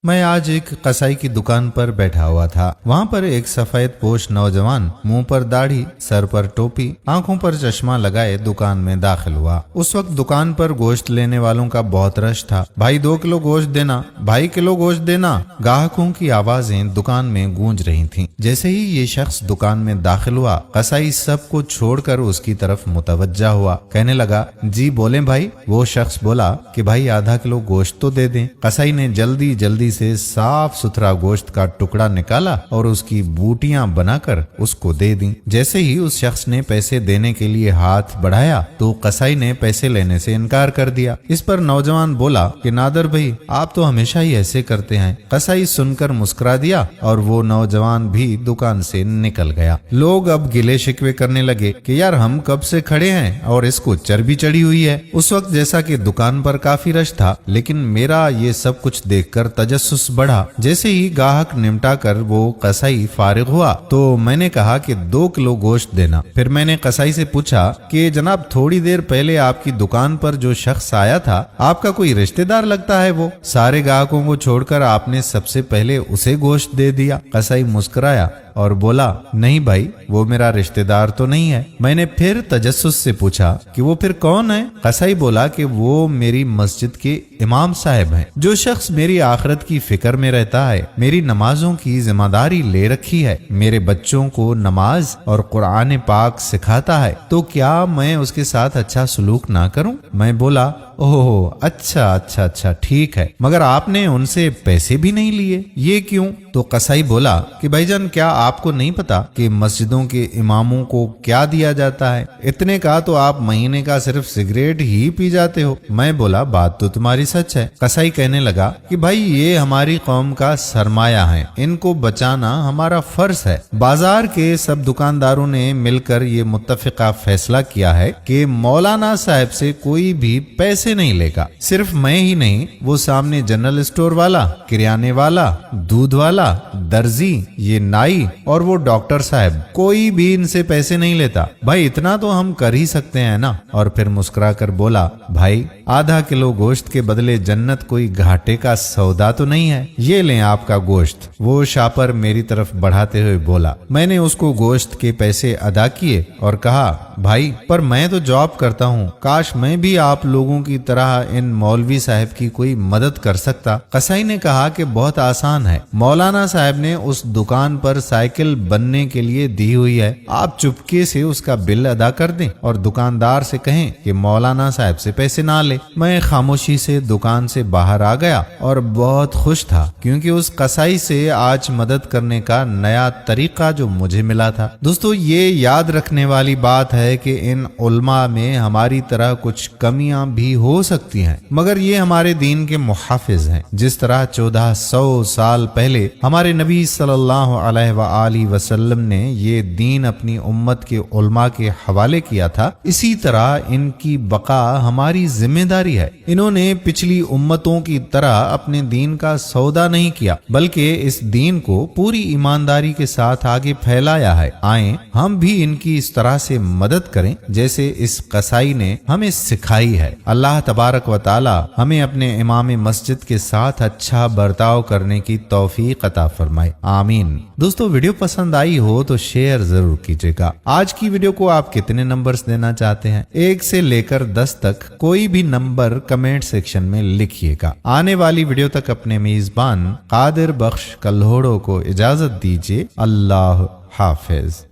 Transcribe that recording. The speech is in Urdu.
میں آج ایک قصائی کی دکان پر بیٹھا ہوا تھا۔ وہاں پر ایک سفید پوش نوجوان منہ پر داڑھی، سر پر ٹوپی، آنکھوں پر چشمہ لگائے دکان میں داخل ہوا۔ اس وقت دکان پر گوشت لینے والوں کا بہت رش تھا۔ بھائی 2 کلو گوشت دینا، بھائی کلو گوشت دینا، گاہکوں کی آوازیں دکان میں گونج رہی تھیں۔ جیسے ہی یہ شخص دکان میں داخل ہوا، قصائی سب کو چھوڑ کر اس کی طرف متوجہ ہوا، کہنے لگا جی بولیں بھائی۔ وہ شخص بولا کہ بھائی آدھا کلو گوشت تو دے دیں۔ قصائی نے جلدی سے صاف ستھرا گوشت کا ٹکڑا نکالا اور اس کی بوٹیاں بنا کر اس کو دے دیں۔ جیسے ہی اس شخص نے پیسے دینے کے لیے ہاتھ بڑھایا تو قصائی نے پیسے لینے سے انکار کر دیا۔ اس پر نوجوان بولا کہ نادر بھائی آپ تو ہمیشہ ہی ایسے کرتے ہیں۔ قصائی سن کر مسکرا دیا اور وہ نوجوان بھی دکان سے نکل گیا۔ لوگ اب گلے شکوے کرنے لگے کہ یار ہم کب سے کھڑے ہیں اور اس کو چربی چڑھی ہوئی ہے۔ اس وقت جیسا کہ دکان پر کافی رش تھا، لیکن میرا یہ سب کچھ دیکھ کر تجسس بڑھا۔ جیسے ہی گاہک نمٹا کر وہ قصائی فارغ ہوا تو میں نے کہا کہ 2 کلو گوشت دینا۔ پھر میں نے قصائی سے پوچھا کہ جناب تھوڑی دیر پہلے آپ کی دکان پر جو شخص آیا تھا آپ کا کوئی رشتہ دار لگتا ہے؟ وہ سارے گاہکوں کو چھوڑ کر آپ نے سب سے پہلے اسے گوشت دے دیا۔ قصائی مسکرایا اور بولا نہیں بھائی وہ میرا رشتہ دار تو نہیں ہے۔ میں نے پھر تجسس سے پوچھا کہ وہ پھر کون ہے؟ قصائی بولا کہ وہ میری مسجد کے امام صاحب ہیں۔ جو شخص میری آخرت کی فکر میں رہتا ہے، میری نمازوں کی ذمہ داری لے رکھی ہے، میرے بچوں کو نماز اور قرآن پاک سکھاتا ہے، تو کیا میں اس کے ساتھ اچھا سلوک نہ کروں؟ میں بولا اوہ اچھا ٹھیک ہے، مگر آپ نے ان سے پیسے بھی نہیں لیے، یہ کیوں؟ تو قصائی بولا کہ بھائی جان کیا آپ کو نہیں پتا کہ مسجدوں کے اماموں کو کیا دیا جاتا ہے؟ اتنے کا تو آپ مہینے کا صرف سگریٹ ہی پی جاتے ہو۔ میں بولا بات تو تمہاری سچ ہے۔ قصائی کہنے لگا کہ بھائی یہ ہماری قوم کا سرمایہ ہے، ان کو بچانا ہمارا فرض ہے۔ بازار کے سب دکانداروں نے مل کر یہ متفقہ فیصلہ کیا ہے کہ مولانا صاحب سے کوئی بھی پیسے نہیں لے گا۔ صرف میں ہی نہیں، وہ سامنے جنرل اسٹور والا، کریانے والا، دودھ والا، درزی، یہ نائی اور وہ ڈاکٹر صاحب، کوئی بھی ان سے پیسے نہیں لیتا۔ بھائی اتنا تو ہم کر ہی سکتے ہیں نا۔ اور پھر مسکرا کر بولا بھائی آدھا کلو گوشت کے بدلے جنت کوئی گھاٹے کا سودا تو نہیں ہے، یہ لیں آپ کا گوشت۔ وہ شاپر میری طرف بڑھاتے ہوئے بولا۔ میں نے اس کو گوشت کے پیسے ادا کیے اور کہا بھائی پر میں تو جاب کرتا ہوں، کاش میں بھی آپ لوگوں کی طرح ان مولوی صاحب کی کوئی مدد کر سکتا۔ قصائی نے کہا کہ بہت آسان ہے، مولانا صاحب نے اس دکان پر سائیکل بننے کے لیے دی ہوئی ہے، آپ چپکے سے اس کا بل ادا کر دیں اور دکاندار سے کہیں کہ مولانا صاحب سے پیسے نہ لے۔ میں خاموشی سے دکان سے باہر آ گیا اور بہت خوش تھا کیونکہ اس قصائی سے آج مدد کرنے کا نیا طریقہ جو مجھے ملا تھا۔ دوستو یہ یاد رکھنے والی بات ہے کہ ان علماء میں ہماری طرح کچھ کمیاں بھی ہو سکتی ہیں، مگر یہ ہمارے دین کے محافظ ہیں۔ جس طرح 1400 سال پہلے ہمارے نبی صلی اللہ علیہ وآلہ وسلم نے یہ دین اپنی امت کے علماء کے حوالے کیا تھا، اسی طرح ان کی بقا ہماری ذمہ داری ہے۔ انہوں نے پچھلی امتوں کی طرح اپنے دین کا سودا نہیں کیا، بلکہ اس دین کو پوری ایمانداری کے ساتھ آگے پھیلایا ہے۔ آئیں ہم بھی ان کی اس طرح سے مدد کریں جیسے اس قصائی نے ہمیں سکھائی ہے۔ اللہ تبارک و تعالی ہمیں اپنے امام مسجد کے ساتھ اچھا برتاؤ کرنے کی توفیق عطا فرمائے، آمین۔ دوستو ویڈیو پسند آئی ہو تو شیئر ضرور کیجیے گا۔ آج کی ویڈیو کو آپ کتنے نمبرز دینا چاہتے ہیں؟ 1 سے لے کر 10 تک کوئی بھی نمبر کمنٹ سیکشن میں لکھیے گا۔ آنے والی ویڈیو تک اپنے میزبان قادر بخش کلہوڑو کو اجازت دیجیے۔ اللہ حافظ۔